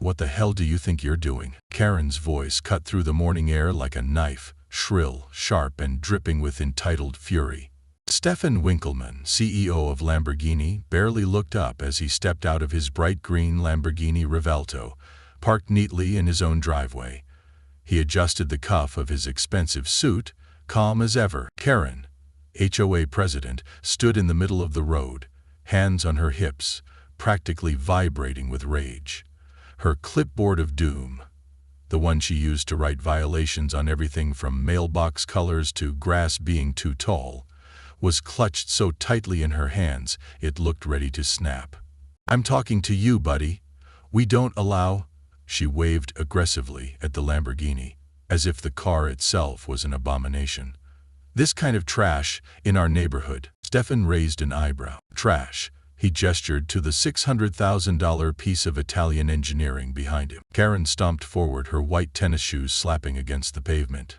What the hell do you think you're doing? Karen's voice cut through the morning air like a knife, shrill, sharp, and dripping with entitled fury. Stephan Winkelmann, CEO of Lamborghini, barely looked up as he stepped out of his bright green Lamborghini Revelto, parked neatly in his own driveway. He adjusted the cuff of his expensive suit, calm as ever. Karen, HOA president, stood in the middle of the road, hands on her hips, practically vibrating with rage. Her clipboard of doom, the one she used to write violations on everything from mailbox colors to grass being too tall, was clutched so tightly in her hands it looked ready to snap. "I'm talking to you, buddy. We don't allow—" She waved aggressively at the Lamborghini, as if the car itself was an abomination. "This kind of trash in our neighborhood." Stephan raised an eyebrow. "Trash." He gestured to the $600,000 piece of Italian engineering behind him. Karen stomped forward, her white tennis shoes slapping against the pavement.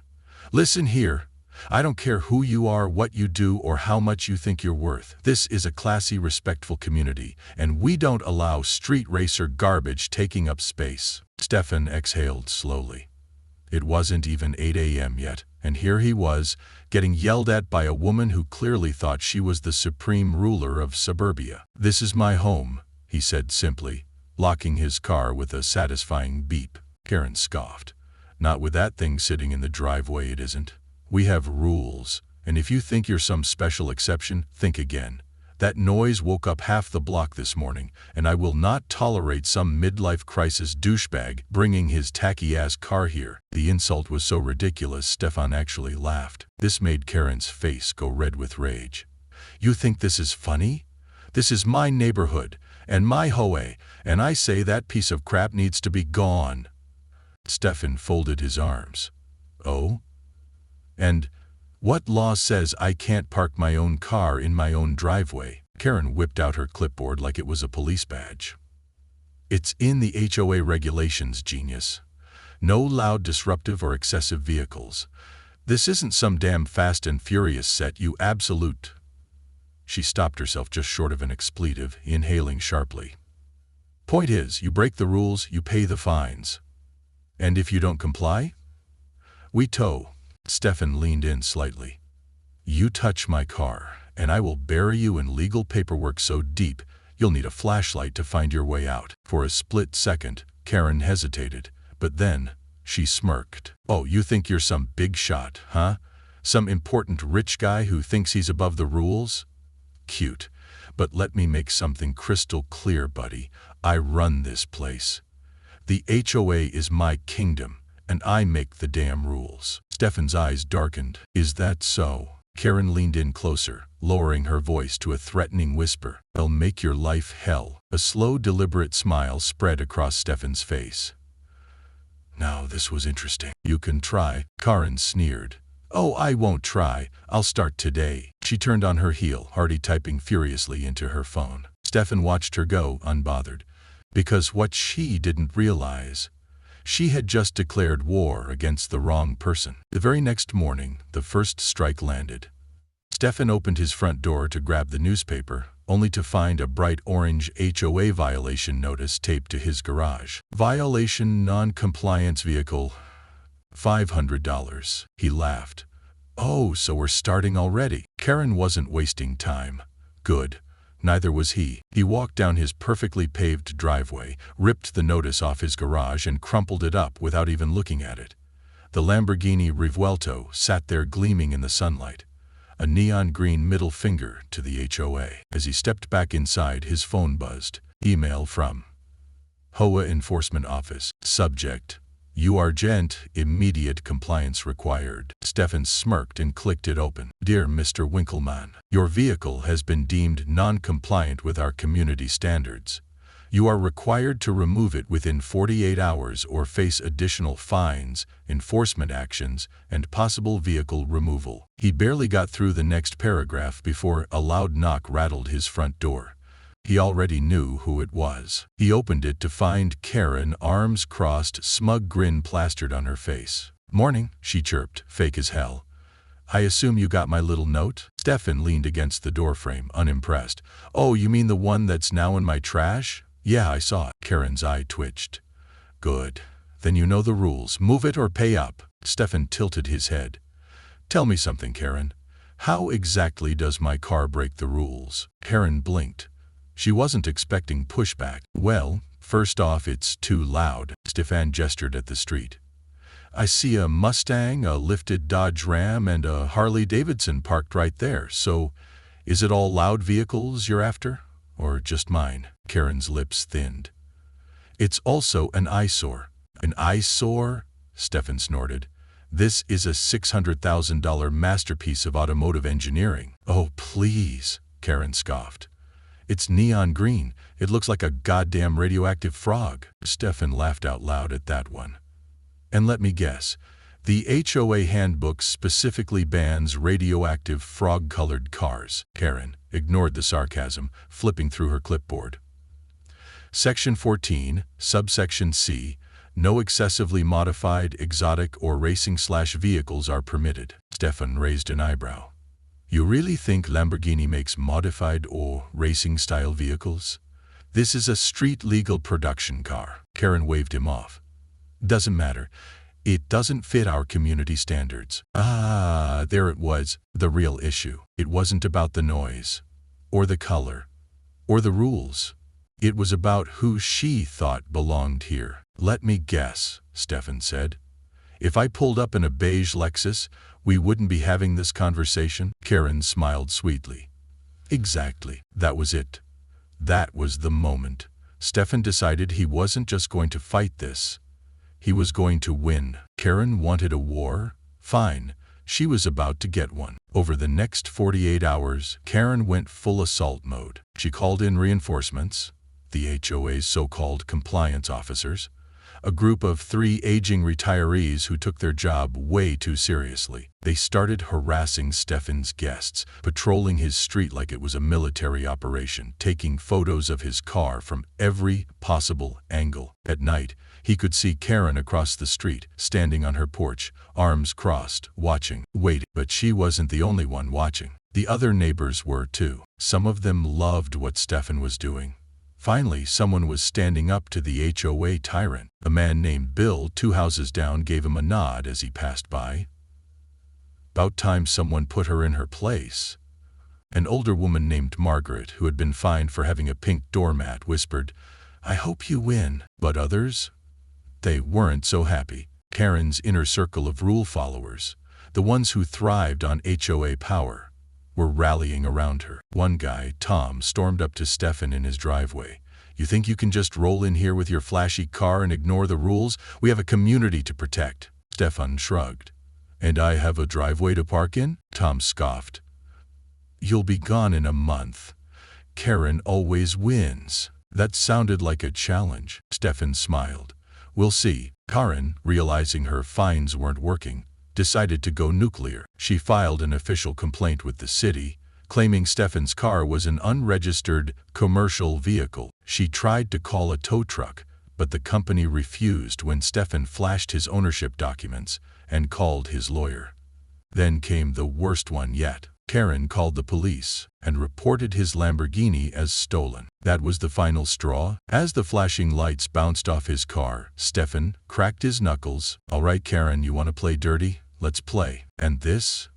"Listen here. I don't care who you are, what you do, or how much you think you're worth. This is a classy, respectful community, and we don't allow street racer garbage taking up space." Stephan exhaled slowly. It wasn't even 8 a.m. yet, and here he was, getting yelled at by a woman who clearly thought she was the supreme ruler of suburbia. "This is my home," he said simply, locking his car with a satisfying beep. Karen scoffed. "Not with that thing sitting in the driveway, it isn't. We have rules, and if you think you're some special exception, think again. That noise woke up half the block this morning, and I will not tolerate some midlife crisis douchebag bringing his tacky-ass car here." The insult was so ridiculous Stephan actually laughed. This made Karen's face go red with rage. "You think this is funny? This is my neighborhood, and my HOA, and I say that piece of crap needs to be gone." Stephan folded his arms. "Oh? And what law says I can't park my own car in my own driveway?" Karen whipped out her clipboard like it was a police badge. "It's in the HOA regulations, genius. No loud, disruptive, or excessive vehicles. This isn't some damn Fast and Furious set, you absolute—" She stopped herself just short of an expletive, inhaling sharply. "Point is, you break the rules, you pay the fines. And if you don't comply, we tow." Stephan leaned in slightly. "You touch my car, and I will bury you in legal paperwork so deep you'll need a flashlight to find your way out." For a split second, Karen hesitated, but then she smirked. "Oh, you think you're some big shot, huh? Some important rich guy who thinks he's above the rules? Cute. But let me make something crystal clear, buddy. I run this place. The HOA is my kingdom, and I make the damn rules." Stephan's eyes darkened. "Is that so?" Karen leaned in closer, lowering her voice to a threatening whisper. "I'll make your life hell." A slow, deliberate smile spread across Stephan's face. Now this was interesting. "You can try," Karen sneered. "Oh, I won't try. I'll start today." She turned on her heel, already typing furiously into her phone. Stephan watched her go, unbothered. Because what she didn't realize, she had just declared war against the wrong person. The very next morning, the first strike landed. Stephan opened his front door to grab the newspaper, only to find a bright orange HOA violation notice taped to his garage. "Violation, non-compliance vehicle, $500. He laughed. "Oh, so we're starting already." Karen wasn't wasting time. Good. Neither was he. He walked down his perfectly paved driveway, ripped the notice off his garage, and crumpled it up without even looking at it. The Lamborghini Revuelto sat there gleaming in the sunlight, a neon green middle finger to the HOA. As he stepped back inside, his phone buzzed. Email from HOA Enforcement Office. Subject: "You are gent, immediate compliance required." Stephan smirked and clicked it open. "Dear Mr. Winkelmann, your vehicle has been deemed non-compliant with our community standards. You are required to remove it within 48 hours or face additional fines, enforcement actions, and possible vehicle removal." He barely got through the next paragraph before a loud knock rattled his front door. He already knew who it was. He opened it to find Karen, arms crossed, smug grin plastered on her face. "Morning," she chirped, fake as hell. "I assume you got my little note?" Stephan leaned against the doorframe, unimpressed. "Oh, you mean the one that's now in my trash?" "Yeah, I saw it." Karen's eye twitched. Good. Then you know the rules. Move it or pay up. Stephan tilted his head. Tell me something, Karen. How exactly does my car break the rules? Karen blinked. She wasn't expecting pushback. Well, first off, it's too loud. Stephan gestured at the street. I see a Mustang, a lifted Dodge Ram, and a Harley-Davidson parked right there. So, is it all loud vehicles you're after? Or just mine? Karen's lips thinned. It's also an eyesore. An eyesore? Stephan snorted. This is a $600,000 masterpiece of automotive engineering. Oh, please, Karen scoffed. It's neon green. It looks like a goddamn radioactive frog. Stephan laughed out loud at that one. And let me guess, the HOA handbook specifically bans radioactive frog-colored cars. Karen ignored the sarcasm, flipping through her clipboard. Section 14, subsection C, no excessively modified, exotic, or racing/vehicles are permitted. Stephan raised an eyebrow. You really think Lamborghini makes modified or racing-style vehicles? This is a street-legal production car. Karen waved him off. Doesn't matter. It doesn't fit our community standards. Ah, there it was, the real issue. It wasn't about the noise, or the color, or the rules. It was about who she thought belonged here. Let me guess, Stephan said. If I pulled up in a beige Lexus, we wouldn't be having this conversation? Karen smiled sweetly. Exactly. That was it. That was the moment. Stephan decided he wasn't just going to fight this. He was going to win. Karen wanted a war? Fine. She was about to get one. Over the next 48 hours, Karen went full assault mode. She called in reinforcements, the HOA's so-called compliance officers, a group of 3 aging retirees who took their job way too seriously. They started harassing Stephan's guests, patrolling his street like it was a military operation, taking photos of his car from every possible angle. At night, he could see Karen across the street, standing on her porch, arms crossed, watching, waiting. But she wasn't the only one watching. The other neighbors were too. Some of them loved what Stephan was doing. Finally, someone was standing up to the HOA tyrant. A man named Bill, 2 houses down, gave him a nod as he passed by. About time someone put her in her place. An older woman named Margaret, who had been fined for having a pink doormat, whispered, I hope you win. But others? They weren't so happy. Karen's inner circle of rule followers, the ones who thrived on HOA power, were rallying around her. One guy, Tom, stormed up to Stephan in his driveway. You think you can just roll in here with your flashy car and ignore the rules? We have a community to protect. Stephan shrugged. And I have a driveway to park in? Tom scoffed. You'll be gone in a month. Karen always wins. That sounded like a challenge. Stephan smiled. We'll see. Karen, realizing her fines weren't working, decided to go nuclear. She filed an official complaint with the city, claiming Stephan's car was an unregistered commercial vehicle. She tried to call a tow truck, but the company refused when Stephan flashed his ownership documents and called his lawyer. Then came the worst one yet. Karen called the police and reported his Lamborghini as stolen. That was the final straw. As the flashing lights bounced off his car, Stephan cracked his knuckles. All right, Karen, you want to play dirty? Let's play. And this?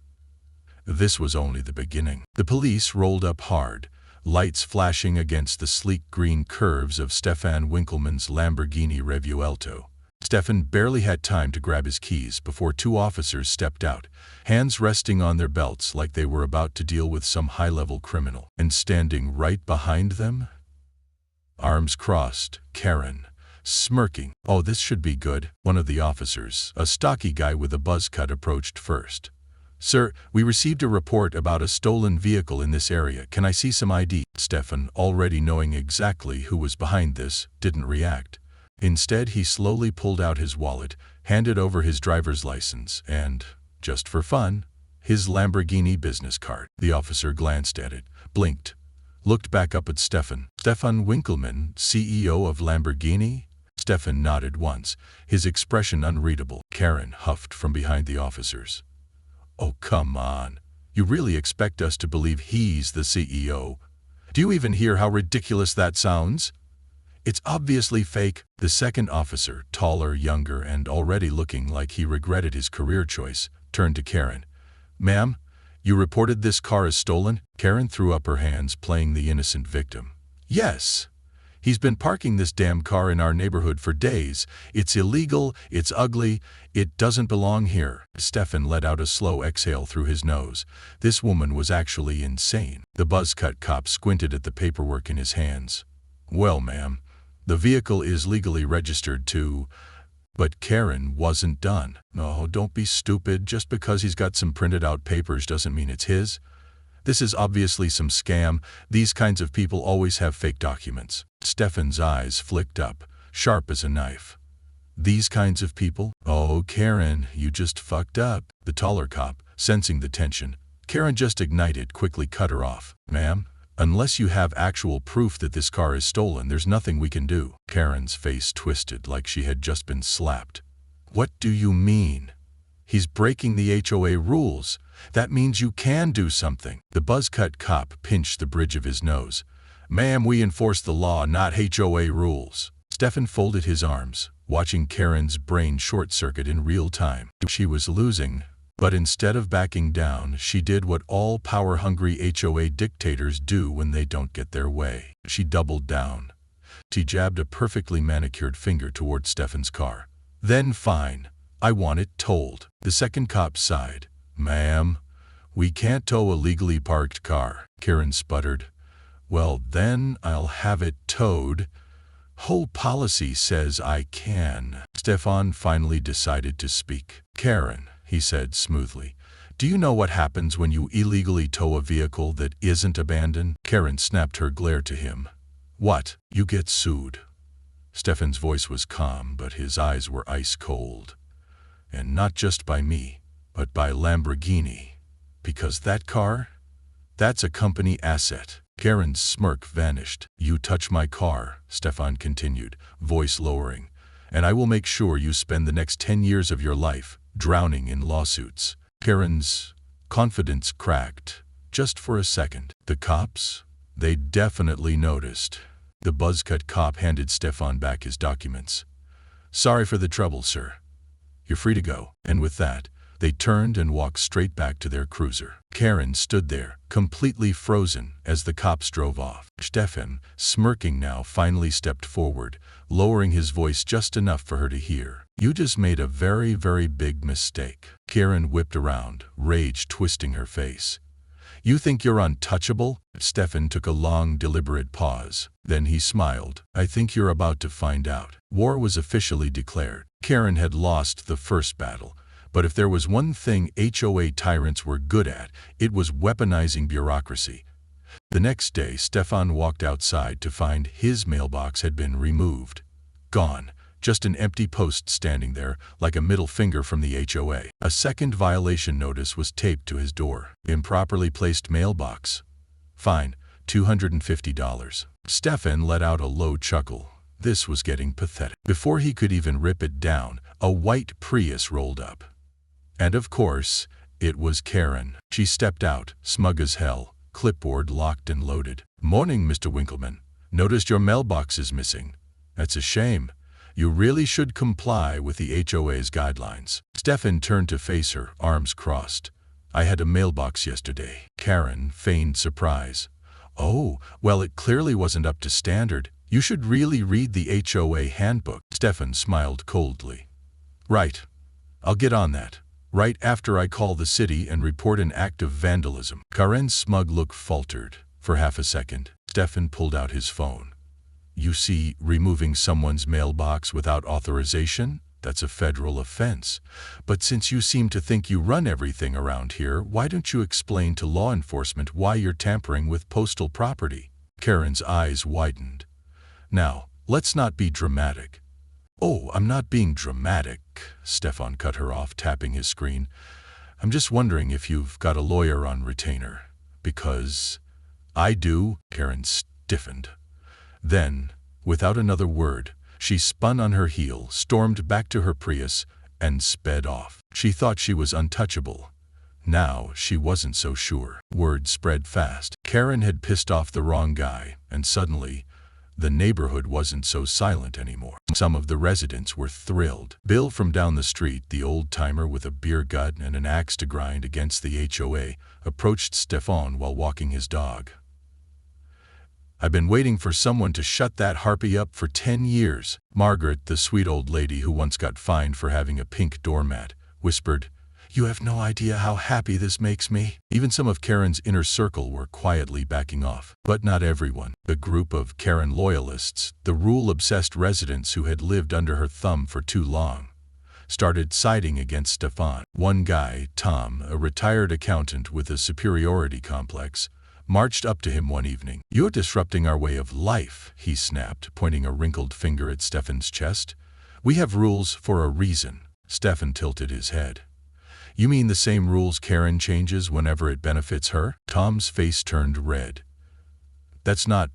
This was only the beginning. The police rolled up hard, lights flashing against the sleek green curves of Stephan Winkelmann's Lamborghini Revuelto. Stephan barely had time to grab his keys before 2 officers stepped out, hands resting on their belts like they were about to deal with some high-level criminal. And standing right behind them, arms crossed, Karen, smirking. Oh, this should be good. One of the officers, a stocky guy with a buzz cut, approached first. Sir, we received a report about a stolen vehicle in this area. Can I see some ID? Stephan, already knowing exactly who was behind this, didn't react. Instead, he slowly pulled out his wallet, handed over his driver's license, and, just for fun, his Lamborghini business card. The officer glanced at it, blinked, looked back up at Stephan. Stephan Winkelmann, CEO of Lamborghini? Stephan nodded once, his expression unreadable. Karen huffed from behind the officers. Oh, come on. You really expect us to believe he's the CEO? Do you even hear how ridiculous that sounds? It's obviously fake. The second officer, taller, younger, and already looking like he regretted his career choice, turned to Karen. "Ma'am, you reported this car as stolen?" Karen threw up her hands, playing the innocent victim. "Yes. He's been parking this damn car in our neighborhood for days. It's illegal, it's ugly, it doesn't belong here." Stephan let out a slow exhale through his nose. This woman was actually insane. The buzz-cut cop squinted at the paperwork in his hands. "Well, ma'am, the vehicle is legally registered to—" But Karen wasn't done. "No, don't be stupid. Just because he's got some printed out papers doesn't mean it's his. This is obviously some scam. These kinds of people always have fake documents." Stephan's eyes flicked up, sharp as a knife. "These kinds of people? Oh, Karen, you just fucked up." The taller cop, sensing the tension, Karen just ignited, quickly cut her off. "Ma'am, unless you have actual proof that this car is stolen, there's nothing we can do." Karen's face twisted like she had just been slapped. "What do you mean? He's breaking the HOA rules. That means you can do something." The buzz-cut cop pinched the bridge of his nose. "Ma'am, we enforce the law, not HOA rules." Stephan folded his arms, watching Karen's brain short-circuit in real time. She was losing, but instead of backing down, she did what all power-hungry HOA dictators do when they don't get their way. She doubled down. She jabbed a perfectly manicured finger toward Stephan's car. "Then fine. I want it towed." The second cop sighed. "Ma'am, we can't tow a legally parked car." Karen sputtered. "Well, then I'll have it towed. Whole policy says I can." Stephan finally decided to speak. "Karen," he said smoothly, "do you know what happens when you illegally tow a vehicle that isn't abandoned?" Karen snapped her glare to him. "What? You get sued." Stephan's voice was calm, but his eyes were ice cold. "And not just by me, but by Lamborghini. Because that car? That's a company asset." Karen's smirk vanished. "You touch my car," Stephan continued, voice lowering, "and I will make sure you spend the next 10 years of your life drowning in lawsuits." Karen's confidence cracked, just for a second. The cops? They definitely noticed. The buzz-cut cop handed Stephan back his documents. "Sorry for the trouble, sir. You're free to go." And with that, they turned and walked straight back to their cruiser. Karen stood there, completely frozen, as the cops drove off. Stephan, smirking now, finally stepped forward, lowering his voice just enough for her to hear. "You just made a very, very big mistake." Karen whipped around, rage twisting her face. "You think you're untouchable?" Stephan took a long, deliberate pause. Then he smiled. "I think you're about to find out." War was officially declared. Karen had lost the first battle. But if there was one thing HOA tyrants were good at, it was weaponizing bureaucracy. The next day, Stephan walked outside to find his mailbox had been removed. Gone. Just an empty post standing there, like a middle finger from the HOA. A second violation notice was taped to his door. "Improperly placed mailbox. Fine, $250. Stephan let out a low chuckle. This was getting pathetic. Before he could even rip it down, a white Prius rolled up. And of course, it was Karen. She stepped out, smug as hell, clipboard locked and loaded. "Morning, Mr. Winkelmann. Noticed your mailbox is missing. That's a shame. You really should comply with the HOA's guidelines." Stephan turned to face her, arms crossed. "I had a mailbox yesterday." Karen feigned surprise. "Oh, well, it clearly wasn't up to standard. You should really read the HOA handbook." Stephan smiled coldly. "Right. I'll get on that. Right after I call the city and report an act of vandalism." Karen's smug look faltered. For half a second, Stephan pulled out his phone. "You see, removing someone's mailbox without authorization? That's a federal offense. But since you seem to think you run everything around here, why don't you explain to law enforcement why you're tampering with postal property?" Karen's eyes widened. "Now, let's not be dramatic." "Oh, I'm not being dramatic," Stephan cut her off, tapping his screen. "I'm just wondering if you've got a lawyer on retainer. Because I do." Karen stiffened. Then, without another word, she spun on her heel, stormed back to her Prius, and sped off. She thought she was untouchable. Now she wasn't so sure. Word spread fast. Karen had pissed off the wrong guy, and suddenly, the neighborhood wasn't so silent anymore. Some of the residents were thrilled. Bill from down the street, the old-timer with a beer gut and an axe to grind against the HOA, approached Stephan while walking his dog. "I've been waiting for someone to shut that harpy up for 10 years. Margaret, the sweet old lady who once got fined for having a pink doormat, whispered, "You have no idea how happy this makes me." Even some of Karen's inner circle were quietly backing off. But not everyone. A group of Karen loyalists, the rule-obsessed residents who had lived under her thumb for too long, started siding against Stephan. One guy, Tom, a retired accountant with a superiority complex, marched up to him one evening. "You're disrupting our way of life," he snapped, pointing a wrinkled finger at Stephan's chest. "We have rules for a reason." Stephan tilted his head. "You mean the same rules Karen changes whenever it benefits her?" Tom's face turned red. That's not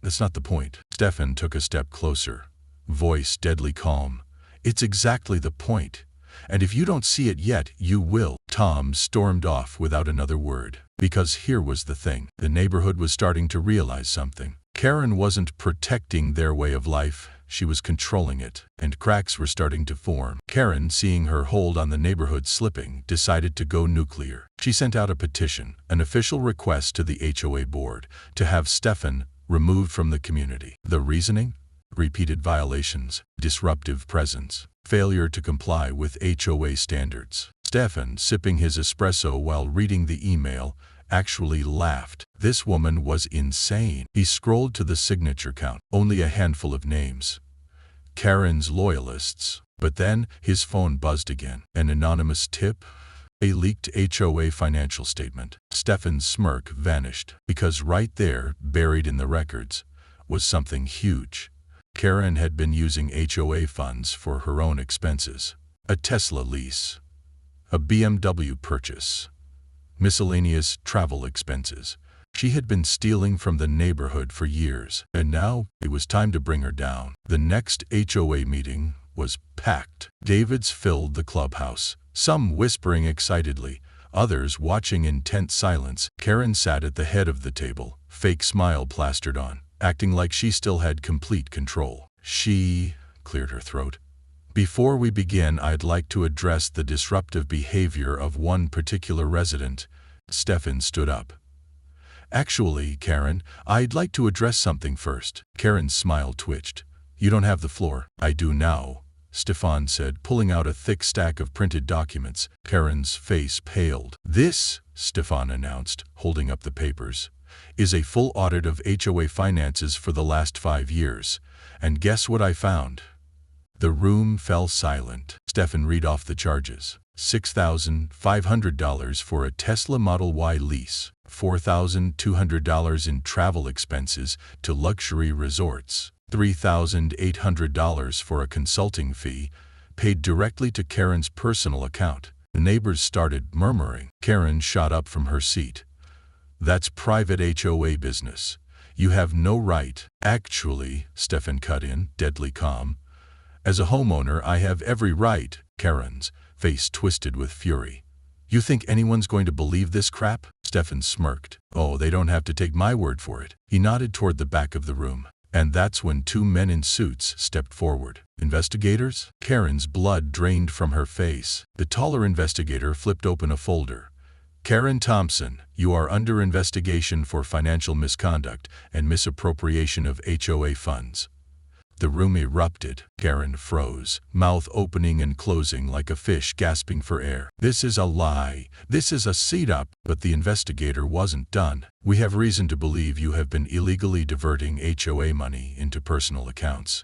the point." Stephan took a step closer, voice deadly calm. "It's exactly the point. And if you don't see it yet, you will." Tom stormed off without another word. Because here was the thing. The neighborhood was starting to realize something. Karen wasn't protecting their way of life. She was controlling it, and cracks were starting to form. Karen, seeing her hold on the neighborhood slipping, decided to go nuclear. She sent out a petition, an official request to the HOA board, to have Stephan removed from the community. The reasoning? Repeated violations, disruptive presence, failure to comply with HOA standards. Stephan, sipping his espresso while reading the email, actually laughed. This woman was insane. He scrolled to the signature count, only a handful of names. Karen's loyalists. But then, his phone buzzed again. An anonymous tip? A leaked HOA financial statement. Stephan's smirk vanished, because right there, buried in the records, was something huge. Karen had been using HOA funds for her own expenses. A Tesla lease. A BMW purchase. Miscellaneous travel expenses. She had been stealing from the neighborhood for years, and now it was time to bring her down. The next HOA meeting was packed. Davids filled the clubhouse, some whispering excitedly, others watching in tense silence. Karen sat at the head of the table, fake smile plastered on, acting like she still had complete control. She cleared her throat. "Before we begin, I'd like to address the disruptive behavior of one particular resident." Stephan stood up. "Actually, Karen, I'd like to address something first." Karen's smile twitched. "You don't have the floor." "I do now," Stephan said, pulling out a thick stack of printed documents. Karen's face paled. "This," Stephan announced, holding up the papers, "is a full audit of HOA finances for the last 5 years. And guess what I found?" The room fell silent. Stephan read off the charges. $6,500 for a Tesla Model Y lease, $4,200 in travel expenses to luxury resorts, $3,800 for a consulting fee, paid directly to Karen's personal account. The neighbors started murmuring. Karen shot up from her seat. "That's private HOA business. You have no right." "Actually," Stephan cut in, deadly calm, "as a homeowner, I have every right." Karen's face twisted with fury. "You think anyone's going to believe this crap?" Stephan smirked. "Oh, they don't have to take my word for it." He nodded toward the back of the room. And that's when 2 men in suits stepped forward. "Investigators?" Karen's blood drained from her face. The taller investigator flipped open a folder. "Karen Thompson, you are under investigation for financial misconduct and misappropriation of HOA funds." The room erupted. Karen froze, mouth opening and closing like a fish gasping for air. "This is a lie. This is a setup." But the investigator wasn't done. "We have reason to believe you have been illegally diverting HOA money into personal accounts.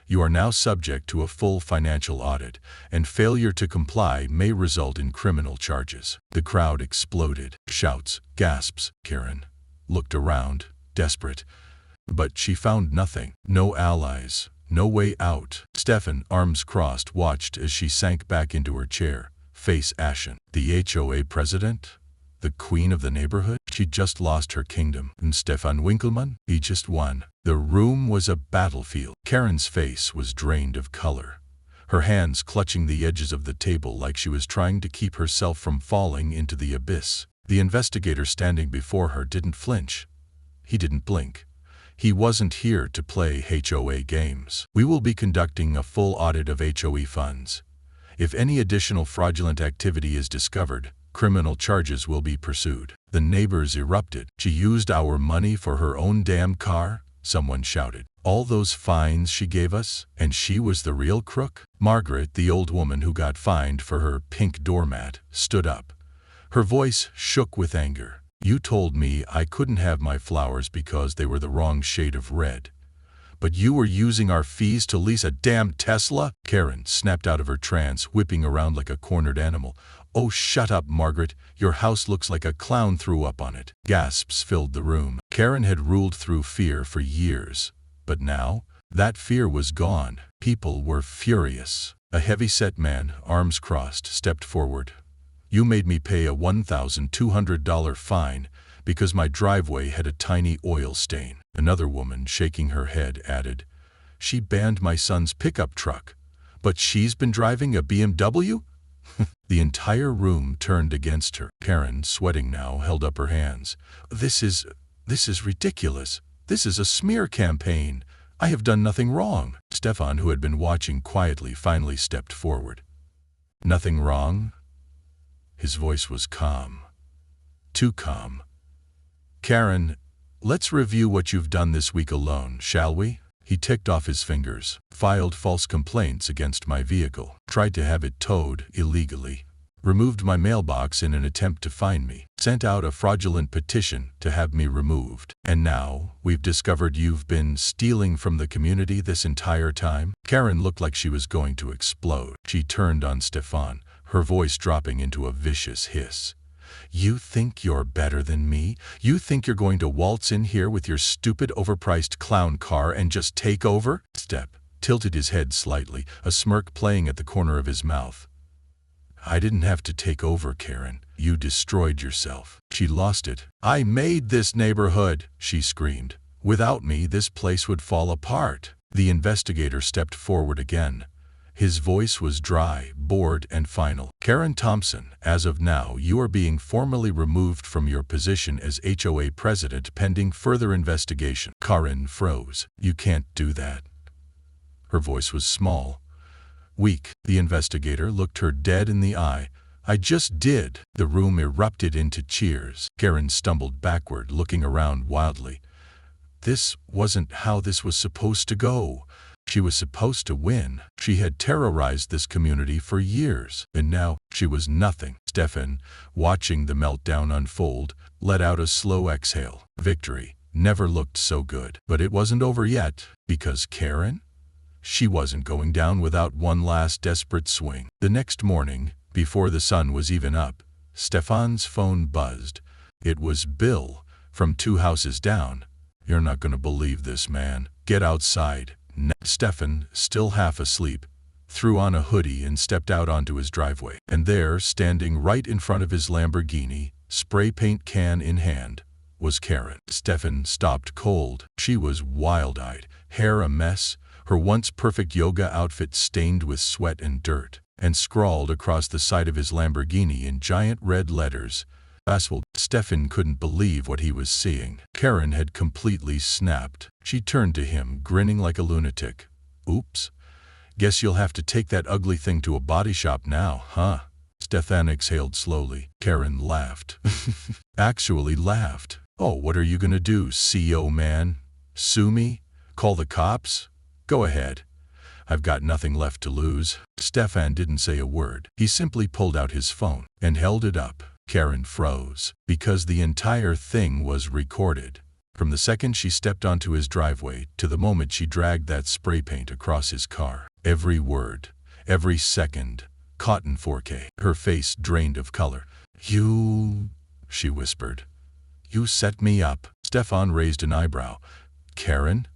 You are now subject to a full financial audit, and failure to comply may result in criminal charges." The crowd exploded. Shouts, gasps. Karen looked around, desperate. But she found nothing. No allies. No way out. Stephan, arms crossed, watched as she sank back into her chair, face ashen. The HOA president? The queen of the neighborhood? She'd just lost her kingdom. And Stephan Winkelmann? He just won. The room was a battlefield. Karen's face was drained of color, her hands clutching the edges of the table like she was trying to keep herself from falling into the abyss. The investigator standing before her didn't flinch. He didn't blink. He wasn't here to play HOA games. We will be conducting a full audit of HOA funds. If any additional fraudulent activity is discovered, criminal charges will be pursued. The neighbors erupted. She used our money for her own damn car? Someone shouted. All those fines she gave us, and she was the real crook? Margaret, the old woman who got fined for her pink doormat, stood up. Her voice shook with anger. You told me I couldn't have my flowers because they were the wrong shade of red. But you were using our fees to lease a damn Tesla? Karen snapped out of her trance, whipping around like a cornered animal. Oh, shut up, Margaret. Your house looks like a clown threw up on it. Gasps filled the room. Karen had ruled through fear for years. But now, that fear was gone. People were furious. A heavy-set man, arms crossed, stepped forward. You made me pay a $1,200 fine because my driveway had a tiny oil stain. Another woman, shaking her head, added, She banned my son's pickup truck. But she's been driving a BMW? The entire room turned against her. Karen, sweating now, held up her hands. This is ridiculous. This is a smear campaign. I have done nothing wrong. Stephan, who had been watching quietly, finally stepped forward. Nothing wrong? His voice was calm. Too calm. Karen, let's review what you've done this week alone, shall we? He ticked off his fingers. Filed false complaints against my vehicle. Tried to have it towed illegally. Removed my mailbox in an attempt to fine me. Sent out a fraudulent petition to have me removed. And now, we've discovered you've been stealing from the community this entire time? Karen looked like she was going to explode. She turned on Stephan, her voice dropping into a vicious hiss. You think you're better than me? You think you're going to waltz in here with your stupid overpriced clown car and just take over? Step tilted his head slightly, a smirk playing at the corner of his mouth. I didn't have to take over, Karen. You destroyed yourself. She lost it. I made this neighborhood, she screamed. Without me, this place would fall apart. The investigator stepped forward again. His voice was dry, bored, and final. Karen Thompson, as of now, you are being formally removed from your position as HOA president pending further investigation. Karen froze. You can't do that. Her voice was small. Weak. The investigator looked her dead in the eye. I just did. The room erupted into cheers. Karen stumbled backward, looking around wildly. This wasn't how this was supposed to go. She was supposed to win. She had terrorized this community for years, and now she was nothing. Stephan, watching the meltdown unfold, let out a slow exhale. Victory never looked so good. But it wasn't over yet, because Karen? She wasn't going down without one last desperate swing. The next morning, before the sun was even up, Stephan's phone buzzed. It was Bill, from 2 houses down. You're not going to believe this, man. Get outside. Stephan, still half asleep, threw on a hoodie and stepped out onto his driveway. And there, standing right in front of his Lamborghini, spray paint can in hand, was Karen. Stephan stopped cold. She was wild-eyed, hair a mess, her once perfect yoga outfit stained with sweat and dirt, and scrawled across the side of his Lamborghini in giant red letters, asphalt. Stephan couldn't believe what he was seeing. Karen had completely snapped. She turned to him, grinning like a lunatic. Oops. Guess you'll have to take that ugly thing to a body shop now, huh? Stephan exhaled slowly. Karen laughed. Actually laughed. Oh, what are you gonna do, CEO man? Sue me? Call the cops? Go ahead. I've got nothing left to lose. Stephan didn't say a word. He simply pulled out his phone and held it up. Karen froze, because the entire thing was recorded. From the second she stepped onto his driveway to the moment she dragged that spray paint across his car. Every word, every second, caught in 4K. Her face drained of color. You, she whispered. You set me up. Stephan raised an eyebrow. Karen?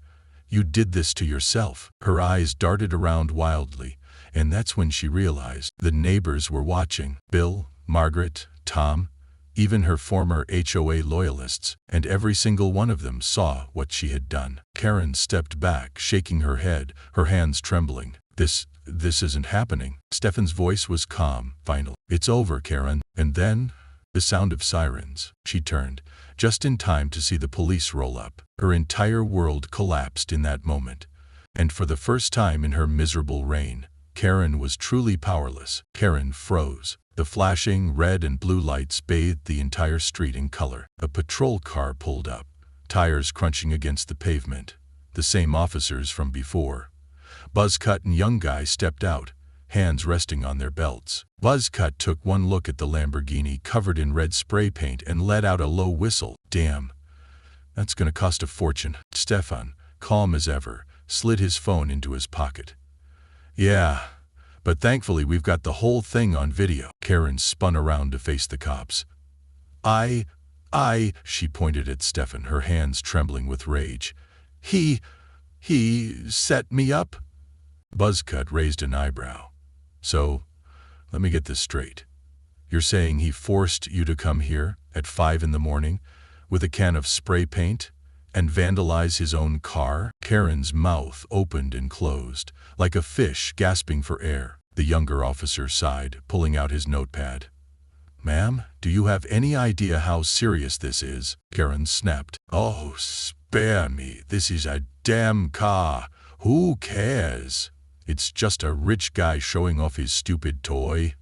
You did this to yourself. Her eyes darted around wildly, and that's when she realized the neighbors were watching. Bill, Margaret, Tom, even her former HOA loyalists, and every single one of them saw what she had done. Karen stepped back, shaking her head, her hands trembling. This isn't happening. Stephan's voice was calm, final. It's over, Karen. And then, the sound of sirens. She turned, just in time to see the police roll up. Her entire world collapsed in that moment. And for the first time in her miserable reign, Karen was truly powerless. Karen froze. The flashing red and blue lights bathed the entire street in color. A patrol car pulled up, tires crunching against the pavement. The same officers from before. Buzzcut and young guy stepped out, hands resting on their belts. Buzzcut took one look at the Lamborghini covered in red spray paint and let out a low whistle. Damn, that's gonna cost a fortune. Stephan, calm as ever, slid his phone into his pocket. Yeah, but thankfully we've got the whole thing on video. Karen spun around to face the cops. She pointed at Stephan, her hands trembling with rage. He set me up? Buzzcut raised an eyebrow. So, let me get this straight. You're saying he forced you to come here at 5 in the morning with a can of spray paint and vandalize his own car? Karen's mouth opened and closed, like a fish gasping for air. The younger officer sighed, pulling out his notepad. Ma'am, do you have any idea how serious this is? Karen snapped. Oh, spare me. This is a damn car. Who cares? It's just a rich guy showing off his stupid toy.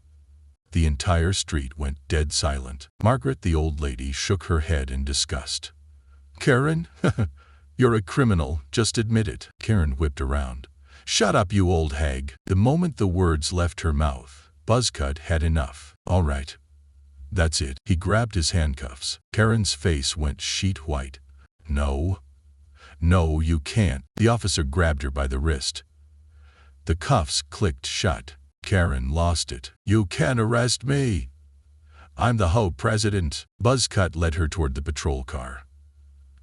The entire street went dead silent. Margaret, the old lady, shook her head in disgust. Karen, you're a criminal, just admit it. Karen whipped around. Shut up, you old hag. The moment the words left her mouth, Buzzcut had enough. All right. That's it. He grabbed his handcuffs. Karen's face went sheet white. No, you can't. The officer grabbed her by the wrist. The cuffs clicked shut. Karen lost it. You can't arrest me. I'm the HOA president. Buzzcut led her toward the patrol car.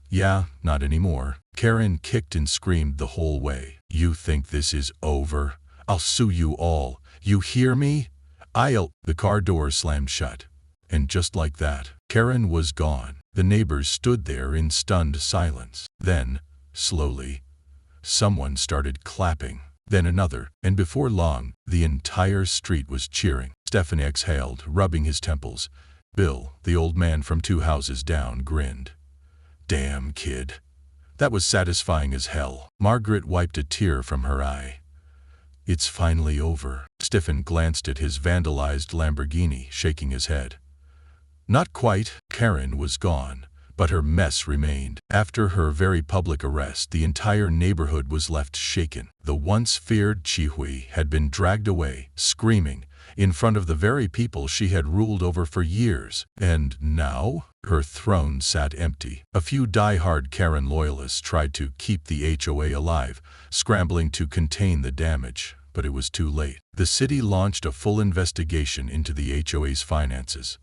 Yeah, not anymore. Karen kicked and screamed the whole way. You think this is over? I'll sue you all. You hear me? The car door slammed shut. And just like that, Karen was gone. The neighbors stood there in stunned silence. Then, slowly, someone started clapping. Then another, and before long, the entire street was cheering. Stephan exhaled, rubbing his temples. Bill, the old man from 2 houses down, grinned. Damn kid. That was satisfying as hell. Margaret wiped a tear from her eye. It's finally over. Stephan glanced at his vandalized Lamborghini, shaking his head. Not quite. Karen was gone, but her mess remained. After her very public arrest, the entire neighborhood was left shaken. The once feared Chihui had been dragged away, screaming, in front of the very people she had ruled over for years. And now, her throne sat empty. A few die-hard Karen loyalists tried to keep the HOA alive, scrambling to contain the damage, but it was too late. The city launched a full investigation into the HOA's finances.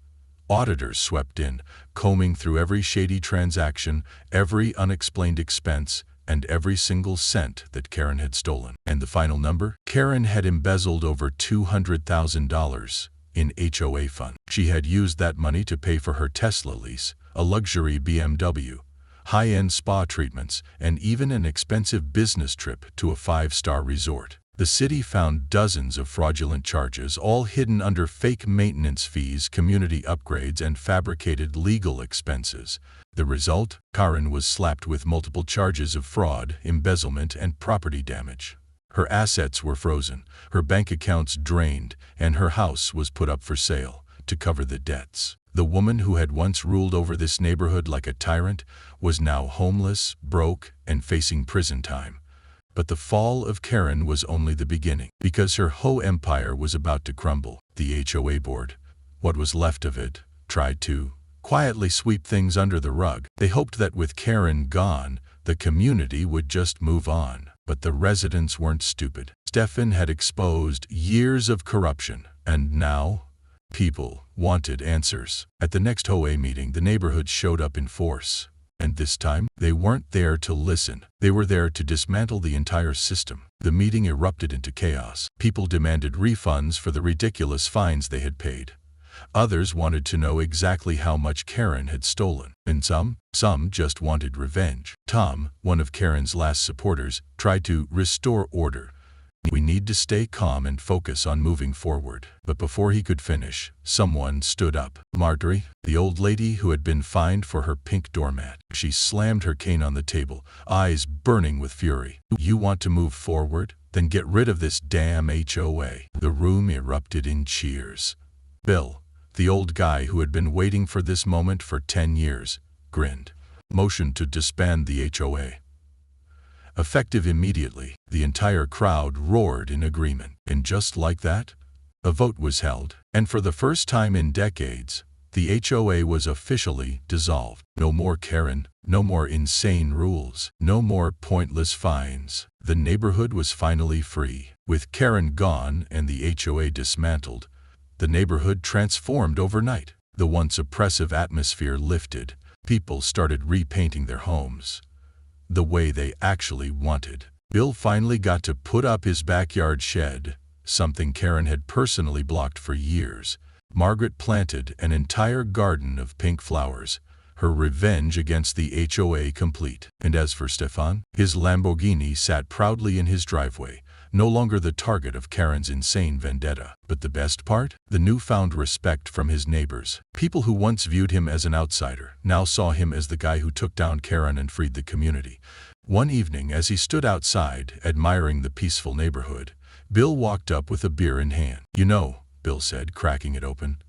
Auditors swept in, combing through every shady transaction, every unexplained expense, and every single cent that Karen had stolen. And the final number? Karen had embezzled over $200,000 in HOA funds. She had used that money to pay for her Tesla lease, a luxury BMW, high-end spa treatments, and even an expensive business trip to a 5-star resort. The city found dozens of fraudulent charges, all hidden under fake maintenance fees, community upgrades, and fabricated legal expenses. The result? Karen was slapped with multiple charges of fraud, embezzlement, and property damage. Her assets were frozen, her bank accounts drained, and her house was put up for sale to cover the debts. The woman who had once ruled over this neighborhood like a tyrant was now homeless, broke, and facing prison time. But the fall of Karen was only the beginning, because her HOA empire was about to crumble. The HOA board, what was left of it, tried to quietly sweep things under the rug. They hoped that with Karen gone, the community would just move on. But the residents weren't stupid. Stephan had exposed years of corruption, and now people wanted answers. At the next HOA meeting, the neighborhood showed up in force. And this time, they weren't there to listen. They were there to dismantle the entire system. The meeting erupted into chaos. People demanded refunds for the ridiculous fines they had paid. Others wanted to know exactly how much Karen had stolen. And some just wanted revenge. Tom, one of Karen's last supporters, tried to restore order. We need to stay calm and focus on moving forward. But before he could finish, someone stood up. Marjorie, the old lady who had been fined for her pink doormat. She slammed her cane on the table, eyes burning with fury. You want to move forward? Then get rid of this damn HOA. The room erupted in cheers. Bill, the old guy who had been waiting for this moment for 10 years, grinned. Motioned to disband the HOA. Effective immediately, the entire crowd roared in agreement. And just like that, a vote was held. And for the first time in decades, the HOA was officially dissolved. No more Karen, no more insane rules, no more pointless fines. The neighborhood was finally free. With Karen gone and the HOA dismantled, the neighborhood transformed overnight. The once oppressive atmosphere lifted. People started repainting their homes the way they actually wanted. Bill finally got to put up his backyard shed, something Karen had personally blocked for years. Margaret planted an entire garden of pink flowers, her revenge against the HOA complete. And as for Stephan, his Lamborghini sat proudly in his driveway, no longer the target of Karen's insane vendetta. But the best part? The newfound respect from his neighbors. People who once viewed him as an outsider now saw him as the guy who took down Karen and freed the community. One evening, as he stood outside, admiring the peaceful neighborhood, Bill walked up with a beer in hand. You know, Bill said, cracking it open,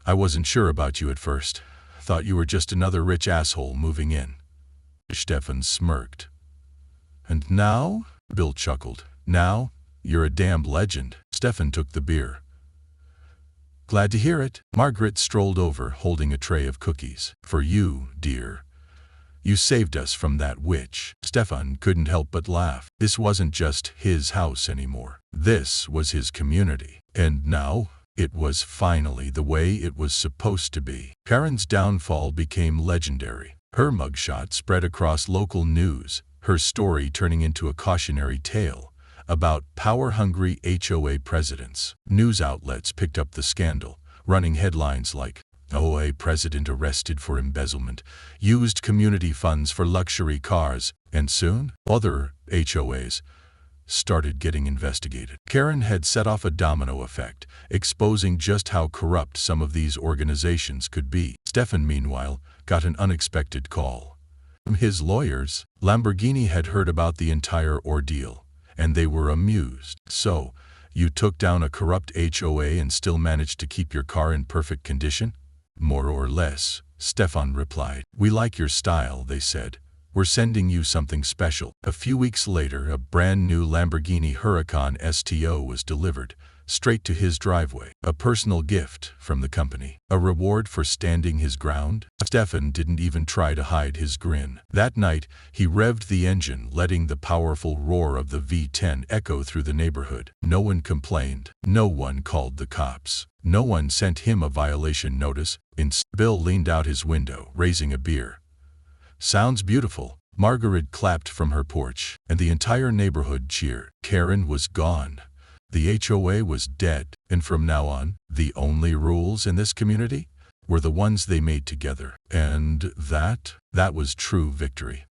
I wasn't sure about you at first. Thought you were just another rich asshole moving in. Stephan smirked. And now? Bill chuckled. Now, you're a damned legend. Stephan took the beer. Glad to hear it. Margaret strolled over, holding a tray of cookies. For you, dear. You saved us from that witch. Stephan couldn't help but laugh. This wasn't just his house anymore. This was his community. And now, it was finally the way it was supposed to be. Karen's downfall became legendary. Her mugshot spread across local news, her story turning into a cautionary tale about power-hungry HOA presidents. News outlets picked up the scandal, running headlines like, HOA president arrested for embezzlement, used community funds for luxury cars, and soon, other HOAs started getting investigated. Karen had set off a domino effect, exposing just how corrupt some of these organizations could be. Stephan, meanwhile, got an unexpected call. From his lawyers, Lamborghini had heard about the entire ordeal, and they were amused. So, you took down a corrupt HOA and still managed to keep your car in perfect condition? More or less, Stephan replied. We like your style, they said. We're sending you something special. A few weeks later, a brand new Lamborghini Huracan STO was delivered, straight to his driveway. A personal gift from the company. A reward for standing his ground? Stephan didn't even try to hide his grin. That night, he revved the engine, letting the powerful roar of the V10 echo through the neighborhood. No one complained. No one called the cops. No one sent him a violation notice. Bill leaned out his window, raising a beer. Sounds beautiful. Margaret clapped from her porch, and the entire neighborhood cheered. Karen was gone. The HOA was dead, and from now on, the only rules in this community were the ones they made together. And that was true victory.